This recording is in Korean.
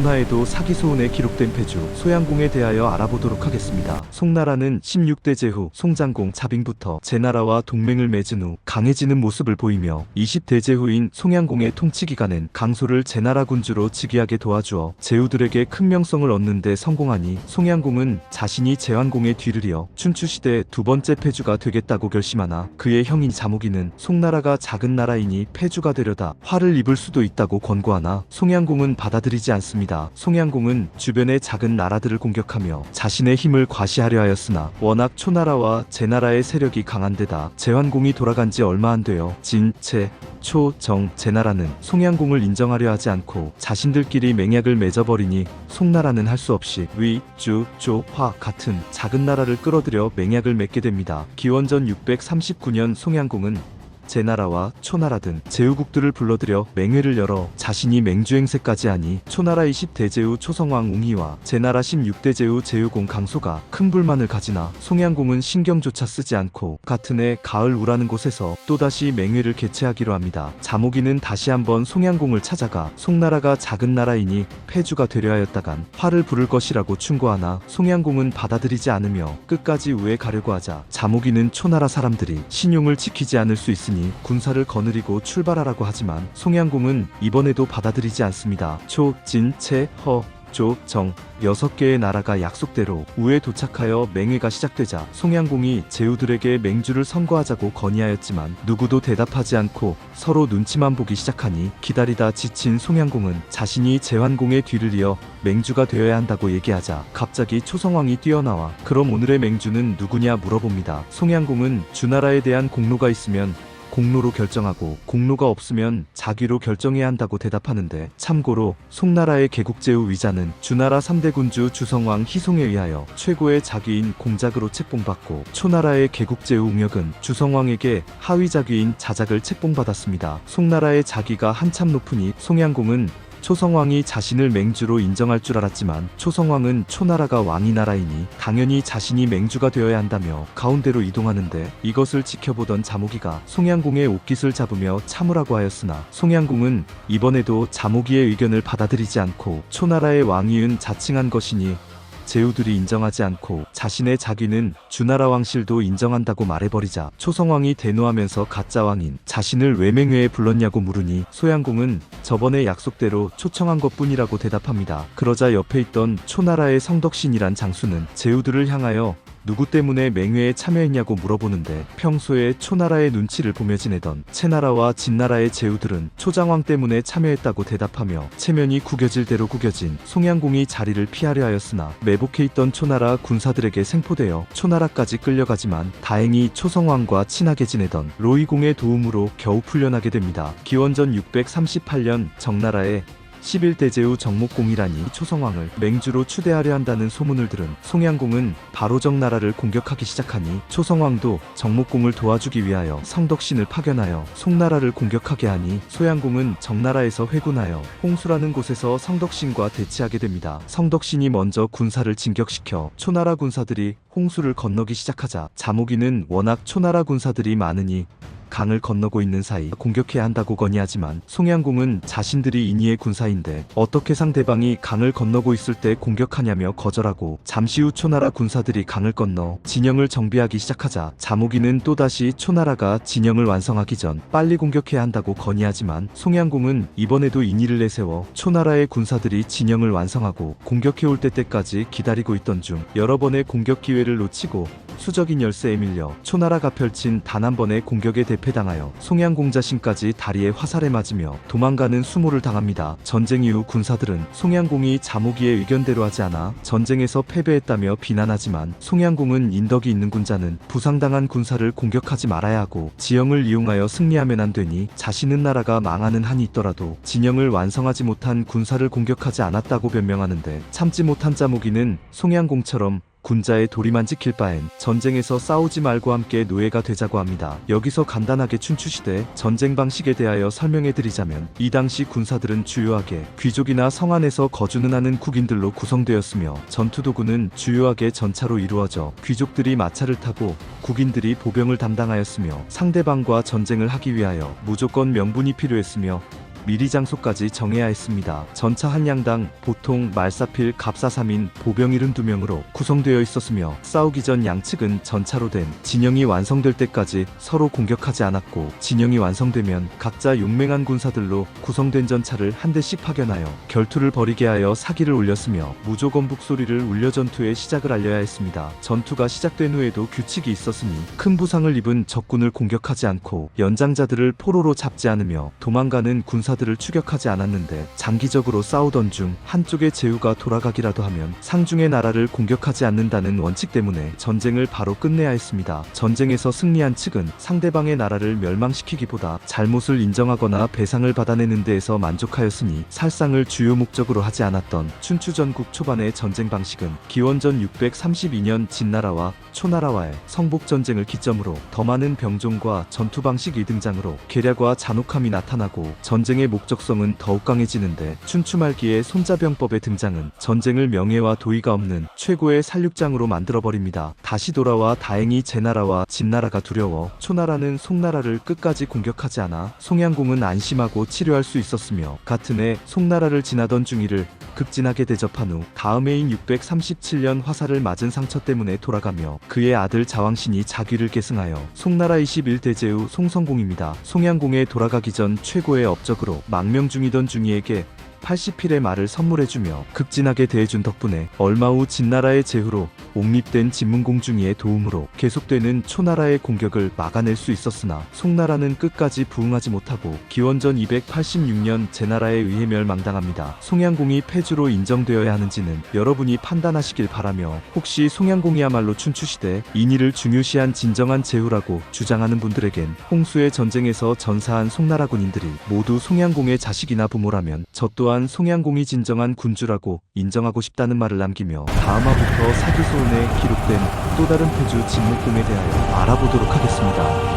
이번 화에도 사기 소운에 기록된 패주 소양공에 대하여 알아보도록 하겠습니다. 송나라는 16대 제후 송장공 자빙부터 제나라와 동맹을 맺은 후 강해지는 모습을 보이며 20대 제후인 송양공의 통치 기간엔 강소를 제나라 군주로 즉위하게 도와주어 제후들에게 큰 명성을 얻는 데 성공하니 송양공은 자신이 제환공의 뒤를 이어 춘추시대 두 번째 패주가 되겠다고 결심하나 그의 형인 자무기는 송나라가 작은 나라이니 패주가 되려다 화를 입을 수도 있다고 권고하나 송양공은 받아들이지 않습니다. 송양공은 주변의 작은 나라들을 공격하며 자신의 힘을 과시하려 하였으나 워낙 초나라와 제나라의 세력이 강한 데다 제환공이 돌아간 지 얼마 안 되어 진, 채, 초, 정, 제나라는 송양공을 인정하려 하지 않고 자신들끼리 맹약을 맺어버리니 송나라는 할 수 없이 위, 주, 조, 화 같은 작은 나라를 끌어들여 맹약을 맺게 됩니다. 기원전 639년 송양공은 제나라와 초나라 등 제후국들을 불러들여 맹회를 열어 자신이 맹주행세까지 하니 초나라 20대제후 초성왕 웅희와 제나라 16대제후 제후공 강소가 큰 불만을 가지나 송양공은 신경조차 쓰지 않고 같은 해 가을 우라는 곳에서 또다시 맹회를 개최하기로 합니다. 자무기는 다시 한번 송양공을 찾아가 송나라가 작은 나라이니 패주가 되려 하였다간 화를 부를 것이라고 충고하나 송양공은 받아들이지 않으며 끝까지 우에 가려고 하자 자무기는 초나라 사람들이 신용을 지키지 않을 수 있으니 군사를 거느리고 출발하라고 하지만 송양공은 이번에도 받아들이지 않습니다. 초, 진, 채, 허, 조, 정 6개의 나라가 약속대로 우에 도착하여 맹회가 시작되자 송양공이 제후들에게 맹주를 선거하자고 건의하였지만 누구도 대답하지 않고 서로 눈치만 보기 시작하니 기다리다 지친 송양공은 자신이 제환공의 뒤를 이어 맹주가 되어야 한다고 얘기하자 갑자기 초성왕이 뛰어나와 그럼 오늘의 맹주는 누구냐 물어봅니다. 송양공은 주나라에 대한 공로가 있으면 공로로 결정하고 공로가 없으면 자기로 결정해야 한다고 대답하는데 참고로 송나라의 개국제후 위자는 주나라 3대 군주 주성왕 희송에 의하여 최고의 자귀인 공작으로 책봉받고 초나라의 개국제후 웅혁은 주성왕에게 하위 자귀인 자작을 책봉받았습니다. 송나라의 자귀가 한참 높으니 송양공은 초성왕이 자신을 맹주로 인정할 줄 알았지만 초성왕은 초나라가 왕이 나라이니 당연히 자신이 맹주가 되어야 한다며 가운데로 이동하는데 이것을 지켜보던 자무기가 송양공의 옷깃을 잡으며 참으라고 하였으나 송양공은 이번에도 자무기의 의견을 받아들이지 않고 초나라의 왕위은 자칭한 것이니 제후들이 인정하지 않고 자신의 자귀는 주나라 왕실도 인정한다고 말해버리자 초성왕이 대노하면서 가짜 왕인 자신을 왜 맹회에 불렀냐고 물으니 소양공은 저번에 약속대로 초청한 것뿐이라고 대답합니다. 그러자 옆에 있던 초나라의 성덕신이란 장수는 제후들을 향하여 누구 때문에 맹회에 참여했냐고 물어보는데 평소에 초나라의 눈치를 보며 지내던 채나라와 진나라의 제후들은 초장왕 때문에 참여했다고 대답하며 체면이 구겨질 대로 구겨진 송양공이 자리를 피하려 하였으나 매복해 있던 초나라 군사들에게 생포되어 초나라까지 끌려가지만 다행히 초성왕과 친하게 지내던 로이공의 도움으로 겨우 풀려나게 됩니다. 기원전 638년 정나라의 11대 제후 정목공이라니 초성왕을 맹주로 추대하려 한다는 소문을 들은 송양공은 바로 정나라를 공격하기 시작하니 초성왕도 정목공을 도와주기 위하여 성덕신을 파견하여 송나라를 공격하게 하니 소양공은 정나라에서 회군하여 홍수라는 곳에서 성덕신과 대치하게 됩니다. 성덕신이 먼저 군사를 진격시켜 초나라 군사들이 홍수를 건너기 시작하자 자무기는 워낙 초나라 군사들이 많으니 강을 건너고 있는 사이 공격해야 한다고 건의하지만 송양공은 자신들이 인이의 군사인데 어떻게 상대방이 강을 건너고 있을 때 공격하냐며 거절하고 잠시 후 초나라 군사들이 강을 건너 진영을 정비하기 시작하자 자무기는 또다시 초나라가 진영을 완성하기 전 빨리 공격해야 한다고 건의하지만 송양공은 이번에도 인의를 내세워 초나라의 군사들이 진영을 완성하고 공격해올 때까지 기다리고 있던 중 여러 번의 공격 기회를 놓치고 수적인 열세에 밀려 초나라가 펼친 단 한 번의 공격에 대패당하여 송양공 자신까지 다리에 화살에 맞으며 도망가는 수모를 당합니다. 전쟁 이후 군사들은 송양공이 자무기의 의견대로 하지 않아 전쟁에서 패배했다며 비난하지만 송양공은 인덕이 있는 군자는 부상당한 군사를 공격하지 말아야 하고 지형을 이용하여 승리하면 안 되니 자신은 나라가 망하는 한이 있더라도 진영을 완성하지 못한 군사를 공격하지 않았다고 변명하는데 참지 못한 자무기는 송양공처럼 군자의 도리만 지킬 바엔 전쟁에서 싸우지 말고 함께 노예가 되자고 합니다. 여기서 간단하게 춘추시대 전쟁 방식에 대하여 설명해드리자면 이 당시 군사들은 주요하게 귀족이나 성 안에서 거주는 하는 국인들로 구성되었으며 전투도구는 주요하게 전차로 이루어져 귀족들이 마차를 타고 국인들이 보병을 담당하였으며 상대방과 전쟁을 하기 위하여 무조건 명분이 필요했으며 미리 장소까지 정해야 했습니다. 전차 한 양당 보통 말사필 갑사삼인 보병 72명으로 구성되어 있었으며 싸우기 전 양측은 전차로 된 진영이 완성될 때까지 서로 공격하지 않았고, 진영이 완성되면 각자 용맹한 군사들로 구성된 전차를 한 대씩 파견하여 결투를 벌이게 하여 사기를 올렸으며 무조건 북소리를 울려 전투의 시작을 알려야 했습니다. 전투가 시작된 후에도 규칙이 있었으니 큰 부상을 입은 적군을 공격하지 않고 연장자들을 포로로 잡지 않으며 도망가는 군사들을 추격하지 않았는데, 장기적으로 싸우던 중 한쪽의 제후가 돌아가기라도 하면 상중의 나라를 공격하지 않는다는 원칙 때문에 전쟁을 바로 끝내야 했습니다. 전쟁에서 승리한 측은 상대방의 나라를 멸망시키기보다 잘못을 인정하거나 배상을 받아내는 데에서 만족하였으니 살상을 주요 목적으로 하지 않았던 춘추 전국 초반의 전쟁 방식은 기원전 632년 진나라와 초나라와의 성복전쟁을 기점으로 더 많은 병종과 전투 방식이 등장으로 계략과 잔혹함이 나타나고 전쟁의 목적성은 더욱 강해지는데, 춘추 말기의 손자병법의 등장은 전쟁을 명예와 도의가 없는 최고의 살육장으로 만들어버립니다. 다시 돌아와 다행히 제나라와 진나라가 두려워 초나라는 송나라를 끝까지 공격하지 않아 송양공은 안심하고 치료할 수 있었으며, 같은 해 송나라를 지나던 중이를 극진하게 대접한 후 다음 해인 637년 화살을 맞은 상처 때문에 돌아가며 그의 아들 자왕신이 자귀를 계승하여 송나라 21대제후 송성공입니다. 송양공에 돌아가기 전 최고의 업적으로 망명 중이던 중이에게 80필의 말을 선물해주며 극진하게 대해준 덕분에 얼마 후 진나라의 제후로 옹립된 진문공중이의 도움으로 계속되는 초나라의 공격을 막아낼 수 있었으나, 송나라는 끝까지 부응하지 못하고 기원전 286년 제나라에 의해 멸망당합니다. 송양공이 패주로 인정되어야 하는지는 여러분이 판단하시길 바라며, 혹시 송양공이야말로 춘추시대 인의를 중요시한 진정한 제후라고 주장하는 분들에겐 홍수의 전쟁에서 전사한 송나라 군인들이 모두 송양공의 자식이나 부모라면 저 또한 송양공이 진정한 군주라고 인정하고 싶다는 말을 남기며, 다음화부터 사기소원에 기록된 또 다른 패주 진목공에 대하여 알아보도록 하겠습니다.